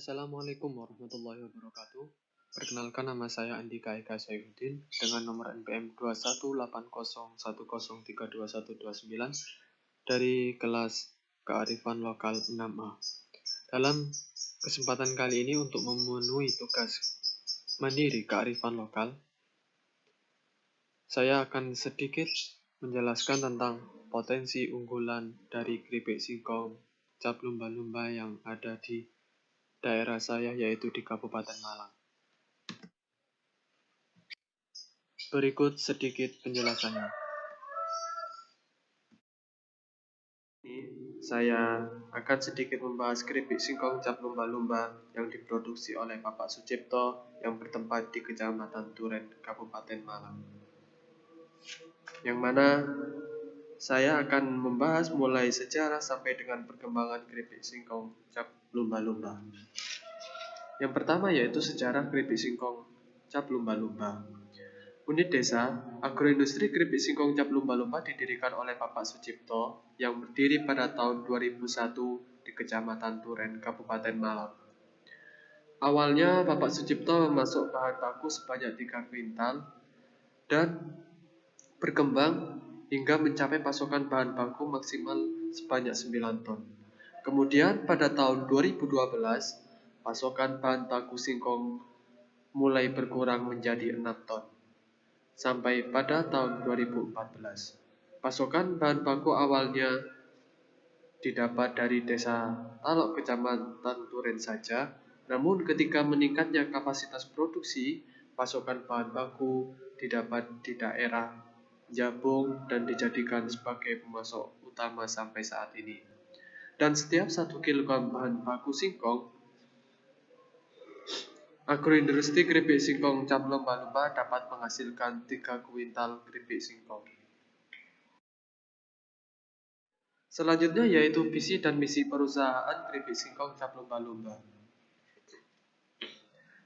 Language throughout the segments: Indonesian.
Assalamualaikum warahmatullahi wabarakatuh. Perkenalkan, nama saya Andika Eka Saifuddin dengan nomor NPM 2180101321129 dari kelas Kearifan Lokal 6A. Dalam kesempatan kali ini untuk memenuhi tugas mandiri kearifan lokal, saya akan sedikit menjelaskan tentang potensi unggulan dari keripik singkong cap lumba-lumba yang ada di daerah saya, yaitu di Kabupaten Malang. Berikut sedikit penjelasannya. Saya akan sedikit membahas keripik singkong cap lumba-lumba yang diproduksi oleh Bapak Sucipto yang bertempat di Kecamatan Duren, Kabupaten Malang. Yang mana saya akan membahas mulai sejarah sampai dengan perkembangan keripik singkong cap lumba-lumba. Yang pertama yaitu sejarah keripik singkong cap lumba-lumba. Unit Desa Agroindustri Keripik Singkong Cap Lumba-Lumba didirikan oleh Bapak Sucipto yang berdiri pada tahun 2001 di Kecamatan Duren, Kabupaten Malang. Awalnya Bapak Sucipto memasuk bahan baku sebanyak 3 kuintal dan berkembang hingga mencapai pasokan bahan baku maksimal sebanyak 9 ton. Kemudian pada tahun 2012, pasokan bahan baku singkong mulai berkurang menjadi 6 ton. Sampai pada tahun 2014. Pasokan bahan baku awalnya didapat dari Desa Talok, Kecamatan Duren saja, namun ketika meningkatnya kapasitas produksi, pasokan bahan baku didapat di daerah Jabung dan dijadikan sebagai pemasok utama sampai saat ini. Dan setiap 1 kg bahan baku singkong, Agroindustri Keripik Singkong Cap Lumba-Lumba dapat menghasilkan 3 kuintal keripik singkong. Selanjutnya yaitu visi dan misi perusahaan keripik singkong cap lumba-lumba.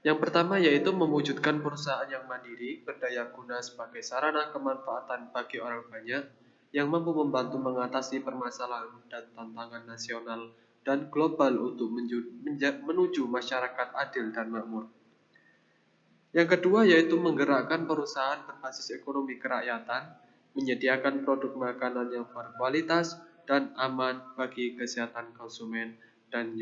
Yang pertama yaitu mewujudkan perusahaan yang mandiri, berdaya guna sebagai sarana kemanfaatan bagi orang banyak, yang mampu membantu mengatasi permasalahan dan tantangan nasional dan global untuk menuju masyarakat adil dan makmur. Yang kedua yaitu menggerakkan perusahaan berbasis ekonomi kerakyatan, menyediakan produk makanan yang berkualitas dan aman bagi kesehatan konsumen, dan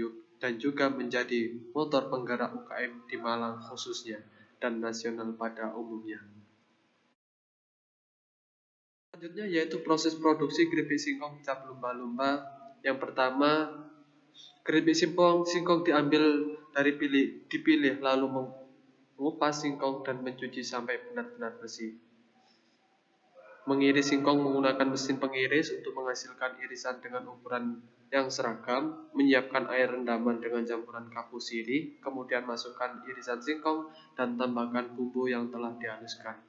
juga menjadi motor penggerak UKM di Malang khususnya dan nasional pada umumnya. Selanjutnya yaitu proses produksi keripik singkong cap lumba-lumba. Yang pertama, keripik singkong dipilih lalu mengupas singkong dan mencuci sampai benar-benar bersih. Mengiris singkong menggunakan mesin pengiris untuk menghasilkan irisan dengan ukuran yang seragam, menyiapkan air rendaman dengan campuran kapur sirih, kemudian masukkan irisan singkong dan tambahkan bumbu yang telah dihaluskan.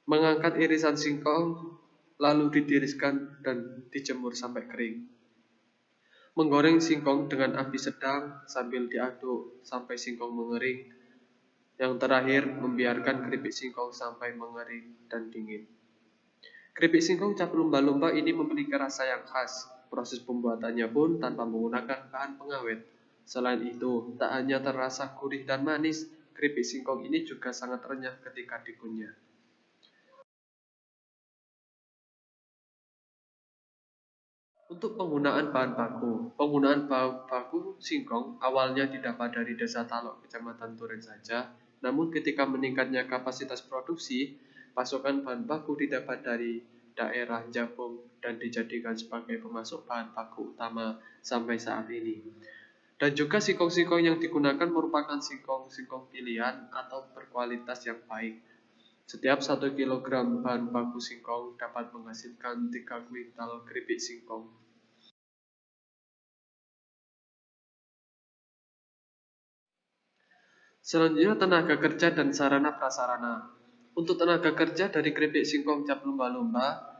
Mengangkat irisan singkong, lalu ditiriskan dan dijemur sampai kering. Menggoreng singkong dengan api sedang sambil diaduk sampai singkong mengering. Yang terakhir, membiarkan keripik singkong sampai mengering dan dingin. Keripik singkong cap lumba-lumba ini memiliki rasa yang khas. Proses pembuatannya pun tanpa menggunakan bahan pengawet. Selain itu, tak hanya terasa gurih dan manis, keripik singkong ini juga sangat renyah ketika dikunyah. Untuk penggunaan bahan baku singkong awalnya didapat dari Desa Talok, Kecamatan Duren saja. Namun ketika meningkatnya kapasitas produksi, pasokan bahan baku didapat dari daerah Jabung dan dijadikan sebagai pemasok bahan baku utama sampai saat ini. Dan juga singkong-singkong yang digunakan merupakan singkong-singkong pilihan atau berkualitas yang baik. Setiap 1 kg bahan baku singkong dapat menghasilkan 3 kuintal keripik singkong. Selanjutnya tenaga kerja dan sarana prasarana. Untuk tenaga kerja dari keripik singkong cap lumba-lumba,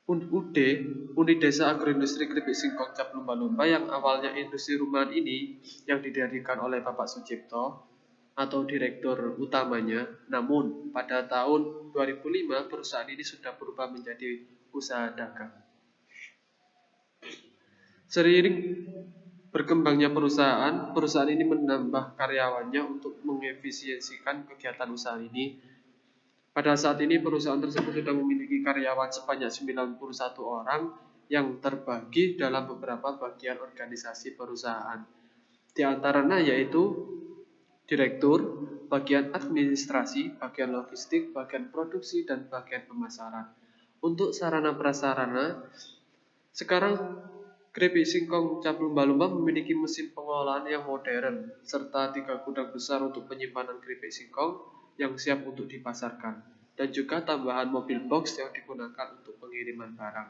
Unit Desa Agroindustri Keripik Singkong Cap Lumba-Lumba yang awalnya industri rumahan ini yang didirikan oleh Bapak Sucipto atau direktur utamanya. Namun pada tahun 2005 perusahaan ini sudah berubah menjadi usaha dagang. Berkembangnya perusahaan ini menambah karyawannya untuk mengefisiensikan kegiatan usaha ini. Pada saat ini perusahaan tersebut sudah memiliki karyawan sebanyak 91 orang yang terbagi dalam beberapa bagian organisasi perusahaan. Di antaranya yaitu direktur, bagian administrasi, bagian logistik, bagian produksi, dan bagian pemasaran. Untuk sarana prasarana, sekarang Kripik Singkong Cap Lumba-Lumba memiliki mesin pengolahan yang modern, serta 3 gudang besar untuk penyimpanan keripik singkong yang siap untuk dipasarkan, dan juga tambahan mobil box yang digunakan untuk pengiriman barang.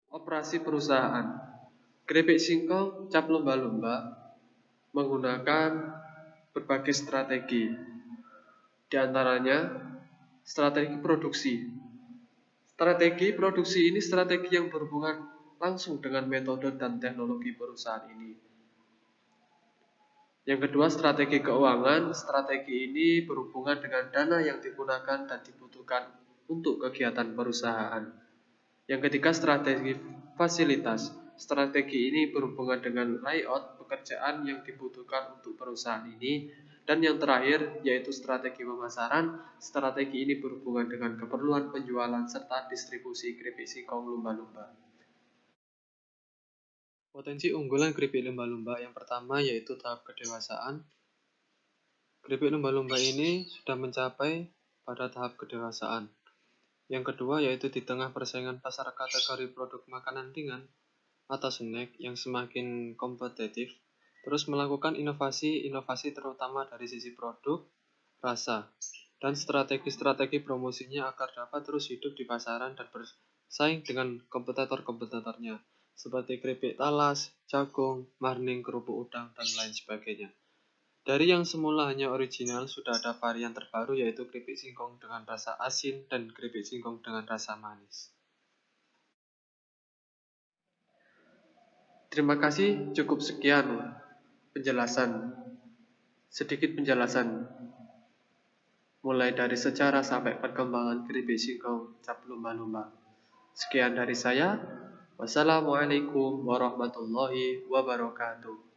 Operasi perusahaan. Kripik Singkong Cap Lumba-Lumba menggunakan berbagai strategi. Di antaranya, strategi produksi. Strategi produksi ini strategi yang berhubungan langsung dengan metode dan teknologi perusahaan ini. Yang kedua, strategi keuangan. Strategi ini berhubungan dengan dana yang digunakan dan dibutuhkan untuk kegiatan perusahaan. Yang ketiga, strategi fasilitas. Strategi ini berhubungan dengan layout pekerjaan yang dibutuhkan untuk perusahaan ini. Dan yang terakhir, yaitu strategi pemasaran. Strategi ini berhubungan dengan keperluan penjualan serta distribusi keripik singkong lumba-lumba. Potensi unggulan keripik lumba-lumba yang pertama yaitu tahap kedewasaan. Keripik lumba-lumba ini sudah mencapai pada tahap kedewasaan. Yang kedua yaitu di tengah persaingan pasar kategori produk makanan ringan atau snack yang semakin kompetitif, terus melakukan inovasi terutama dari sisi produk, rasa, dan strategi-strategi promosinya agar dapat terus hidup di pasaran dan bersaing dengan kompetitor-kompetitornya seperti keripik talas, jagung, marning, kerupuk udang, dan lain sebagainya. Dari yang semula hanya original, sudah ada varian terbaru yaitu keripik singkong dengan rasa asin dan keripik singkong dengan rasa manis. Terima kasih, cukup sekian sedikit penjelasan mulai dari sejarah sampai perkembangan keripik singkong Cap Lumba-Lumba. Sekian dari saya. Wassalamualaikum warahmatullahi wabarakatuh.